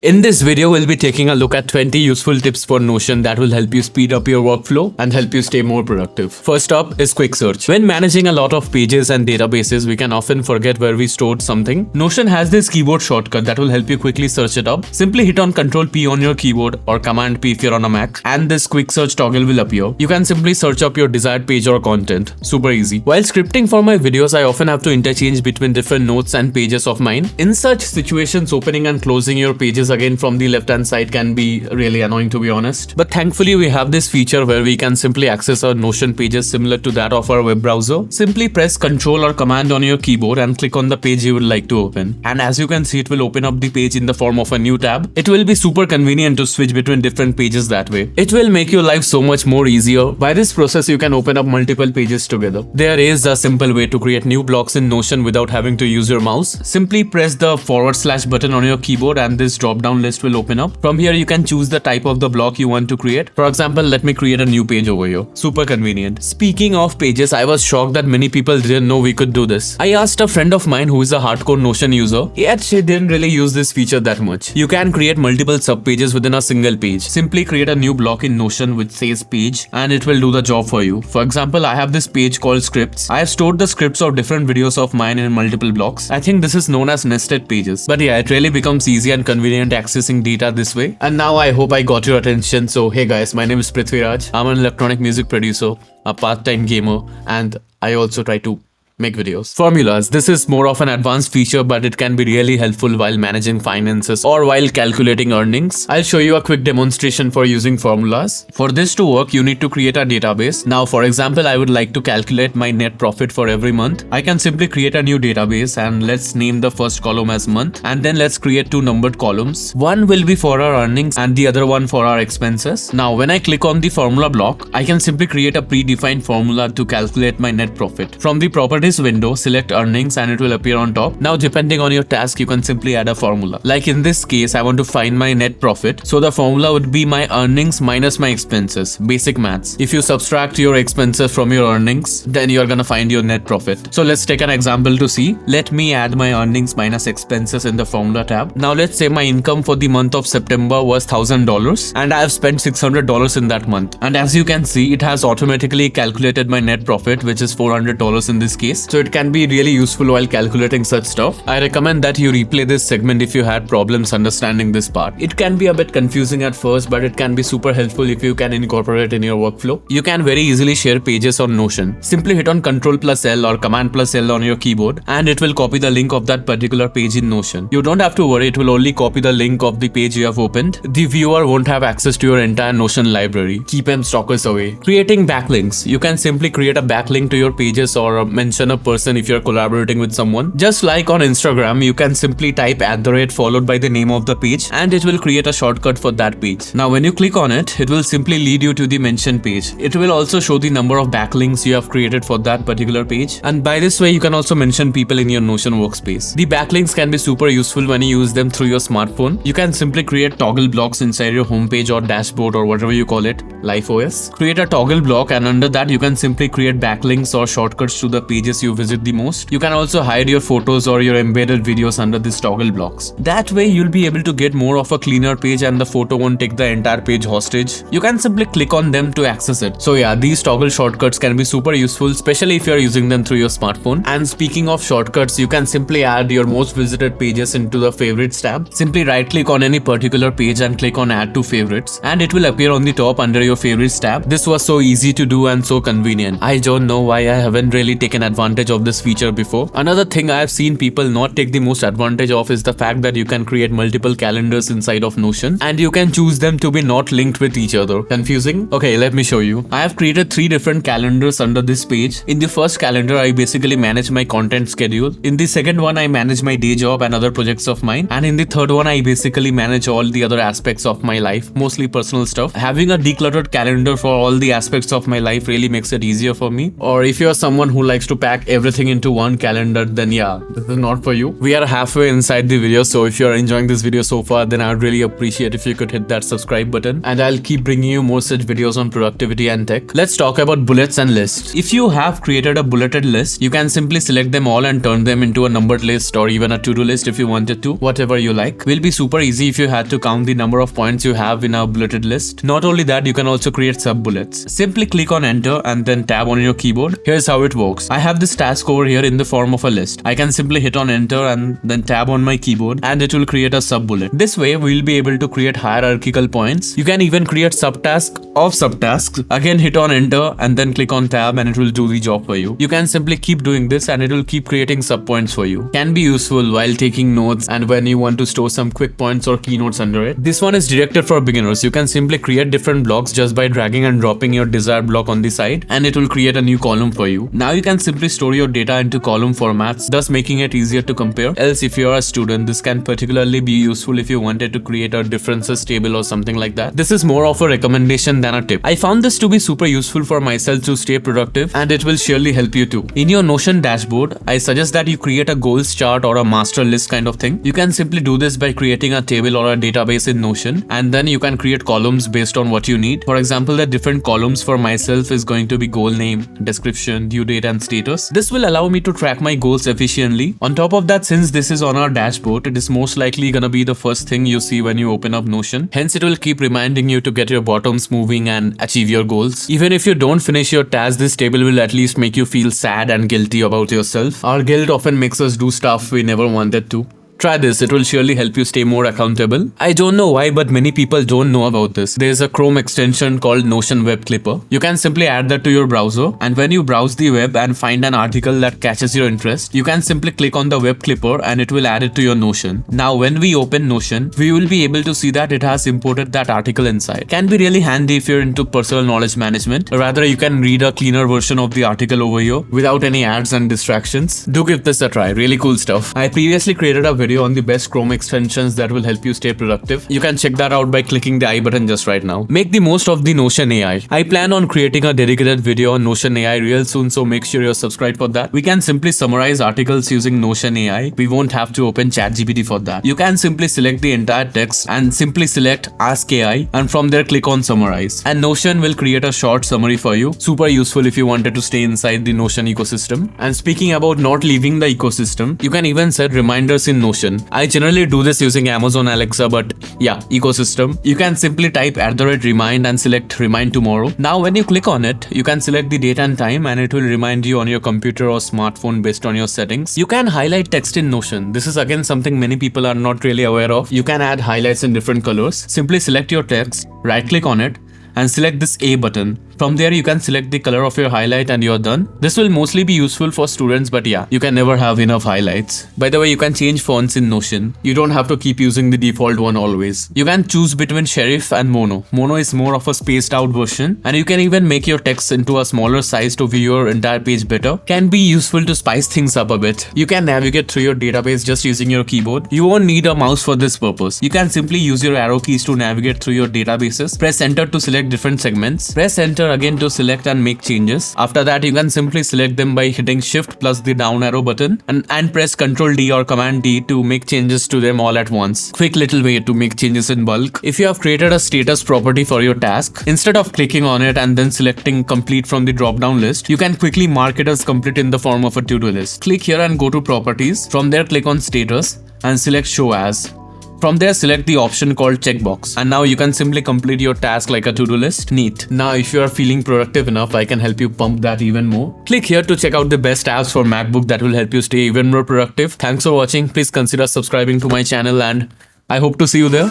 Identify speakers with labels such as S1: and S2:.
S1: In this video, we'll be taking a look at 20 useful tips for Notion that will help you speed up your workflow and help you stay more productive. First up is quick search. When managing a lot of pages and databases, we can often forget where we stored something. Notion has this keyboard shortcut that will help you quickly search it up. Simply hit on Ctrl P on your keyboard or Command P if you're on a Mac, and this quick search toggle will appear. You can simply search up your desired page or content. Super easy. While scripting for my videos, I often have to interchange between different notes and pages of mine. In such situations, opening and closing your pages again from the left hand side can be really annoying, to be honest. But thankfully we have this feature where we can simply access our Notion pages similar to that of our web browser. Simply press Ctrl or Command on your keyboard and click on the page you would like to open. And as you can see, it will open up the page in the form of a new tab. It will be super convenient to switch between different pages that way. It will make your life so much more easier. By this process, you can open up multiple pages together. There is a simple way to create new blocks in Notion without having to use your mouse. Simply press the / button on your keyboard and this drop down list will open up. From here you can choose the type of the block you want to create. For example, let me create a new page over here. Super convenient. Speaking of pages, I was shocked that many people didn't know we could do this. I asked a friend of mine who is a hardcore Notion user, yet she didn't really use this feature that much. You can create multiple subpages within a single page. Simply create a new block in Notion which says page and it will do the job for you. For example, I have this page called scripts. I have stored the scripts of different videos of mine in multiple blocks. I think this is known as nested pages. But yeah, it really becomes easy and convenient accessing data this way. And now I hope I got your attention. So hey guys, my name is Prithviraj. I'm an electronic music producer, a part-time gamer, and I also try to make videos. Formulas. This is more of an advanced feature, but it can be really helpful while managing finances or while calculating earnings. I'll show you a quick demonstration for using formulas. For this to work, you need to create a database. Now, for example, I would like to calculate my net profit for every month. I can simply create a new database and let's name the first column as month, and then let's create two numbered columns. One will be for our earnings and the other one for our expenses. Now, when I click on the formula block, I can simply create a predefined formula to calculate my net profit. From the properties window, select earnings and it will appear on top. Now, depending on your task, you can simply add a formula. Like in this case, I want to find my net profit. So the formula would be my earnings minus my expenses. Basic maths. If you subtract your expenses from your earnings, then you're gonna find your net profit. So let's take an example to see. Let me add my earnings minus expenses in the formula tab. Now let's say my income for the month of September was $1,000 and I have spent $600 in that month. And as you can see, it has automatically calculated my net profit, which is $400 in this case. So it can be really useful while calculating such stuff. I recommend that you replay this segment if you had problems understanding this part. It can be a bit confusing at first, but it can be super helpful if you can incorporate it in your workflow. You can very easily share pages on Notion. Simply hit on Ctrl+L or Command+L on your keyboard and it will copy the link of that particular page in Notion. You don't have to worry, it will only copy the link of the page you have opened. The viewer won't have access to your entire Notion library. Keep them stalkers away. Creating backlinks. You can simply create a backlink to your pages or mention a person if you're collaborating with someone. Just like on Instagram, you can simply type @ followed by the name of the page and it will create a shortcut for that page. Now when you click on it, it will simply lead you to the mentioned page. It will also show the number of backlinks you have created for that particular page, and by this way you can also mention people in your Notion workspace. The backlinks can be super useful when you use them through your smartphone. You can simply create toggle blocks inside your homepage or dashboard or whatever you call it, Life OS. Create a toggle block and under that you can simply create backlinks or shortcuts to the pages you visit the most. You can also hide your photos or your embedded videos under these toggle blocks. That way you'll be able to get more of a cleaner page and the photo won't take the entire page hostage. You can simply click on them to access it. So yeah, these toggle shortcuts can be super useful, especially if you're using them through your smartphone. And speaking of shortcuts, you can simply add your most visited pages into the favorites tab. Simply right click on any particular page and click on add to favorites and it will appear on the top under your favorites tab. This was so easy to do and so convenient. I don't know why I haven't really taken advantage of this feature before. Another thing I have seen people not take the most advantage of is the fact that you can create multiple calendars inside of Notion and you can choose them to be not linked with each other. Confusing? Okay, let me show you. I have created 3 different calendars under this page. In the first calendar, I basically manage my content schedule. In the second one, I manage my day job and other projects of mine. And in the third one, I basically manage all the other aspects of my life, mostly personal stuff. Having a decluttered calendar for all the aspects of my life really makes it easier for me. Or if you're someone who likes to track everything into one calendar, then yeah, this is not for you. We are halfway inside the video, so if you are enjoying this video so far, then I would really appreciate if you could hit that subscribe button, and I'll keep bringing you more such videos on productivity and tech. Let's talk about bullets and lists. If you have created a bulleted list, you can simply select them all and turn them into a numbered list or even a to-do list if you wanted to, whatever you like. Will be super easy if you had to count the number of points you have in a bulleted list. Not only that, you can also create sub-bullets. Simply click on enter and then tab on your keyboard. Here's how it works. I have this task over here in the form of a list. I can simply hit on enter and then tab on my keyboard and it will create a sub-bullet. This way we'll be able to create hierarchical points. You can even create subtask of subtasks. Again, hit on enter and then click on tab and it will do the job for you. You can simply keep doing this and it will keep creating subpoints for you. Can be useful while taking notes and when you want to store some quick points or keynotes under it. This one is directed for beginners. You can simply create different blocks just by dragging and dropping your desired block on the side and it will create a new column for you. Now you can simply store your data into column formats, thus making it easier to compare. Else, if you are a student, this can particularly be useful if you wanted to create a differences table or something like that. This is more of a recommendation than a tip. I found this to be super useful for myself to stay productive, and it will surely help you too. In your Notion dashboard, I suggest that you create a goals chart or a master list kind of thing. You can simply do this by creating a table or a database in Notion, and then you can create columns based on what you need. For example, the different columns for myself is going to be goal name, description, due date and status. This will allow me to track my goals efficiently. On top of that, since this is on our dashboard, it is most likely gonna be the first thing you see when you open up Notion. Hence, it will keep reminding you to get your bottoms moving and achieve your goals. Even if you don't finish your task, this table will at least make you feel sad and guilty about yourself. Our guilt often makes us do stuff we never wanted to. Try this, it will surely help you stay more accountable. I don't know why, but many people don't know about this. There's a Chrome extension called Notion Web Clipper. You can simply add that to your browser, and when you browse the web and find an article that catches your interest, you can simply click on the web clipper and it will add it to your Notion. Now when we open Notion, we will be able to see that it has imported that article inside. Can be really handy if you're into personal knowledge management, or rather you can read a cleaner version of the article over here without any ads and distractions. Do give this a try, really cool stuff. I previously created a video on the best Chrome extensions that will help you stay productive. You can check that out by clicking the I button just right now. Make the most of the Notion AI. I plan on creating a dedicated video on Notion AI real soon, so make sure you're subscribed for that. We can simply summarize articles using Notion AI. We won't have to open ChatGPT for that. You can simply select the entire text and simply select Ask AI, and from there click on Summarize. And Notion will create a short summary for you. Super useful if you wanted to stay inside the Notion ecosystem. And speaking about not leaving the ecosystem, you can even set reminders in Notion. I generally do this using Amazon Alexa, but yeah, ecosystem. You can simply type @remind and select remind tomorrow. Now when you click on it, you can select the date and time and it will remind you on your computer or smartphone based on your settings. You can highlight text in Notion. This is again something many people are not really aware of. You can add highlights in different colors. Simply select your text, right click on it and select this A button. From there, you can select the color of your highlight and you're done. This will mostly be useful for students, but yeah, you can never have enough highlights. By the way, you can change fonts in Notion. You don't have to keep using the default one always. You can choose between Serif and Mono. Mono is more of a spaced out version, and you can even make your text into a smaller size to view your entire page better. Can be useful to spice things up a bit. You can navigate through your database just using your keyboard. You won't need a mouse for this purpose. You can simply use your arrow keys to navigate through your databases. Press enter to select different segments. Press enter again to select and make changes. After that, you can simply select them by hitting shift plus the down arrow button and press Ctrl D or Command D to make changes to them all at once. Quick little way to make changes in bulk. If you have created a status property for your task, instead of clicking on it and then selecting complete from the drop down list, you can quickly mark it as complete in the form of a to-do list. Click here and go to properties. From there, click on status and select show as. From there, select the option called checkbox, and now you can simply complete your task like a to-do list. Neat. Now, if you are feeling productive enough, I can help you pump that even more. Click here to check out the best apps for MacBook that will help you stay even more productive. Thanks for watching. Please consider subscribing to my channel, and I hope to see you there.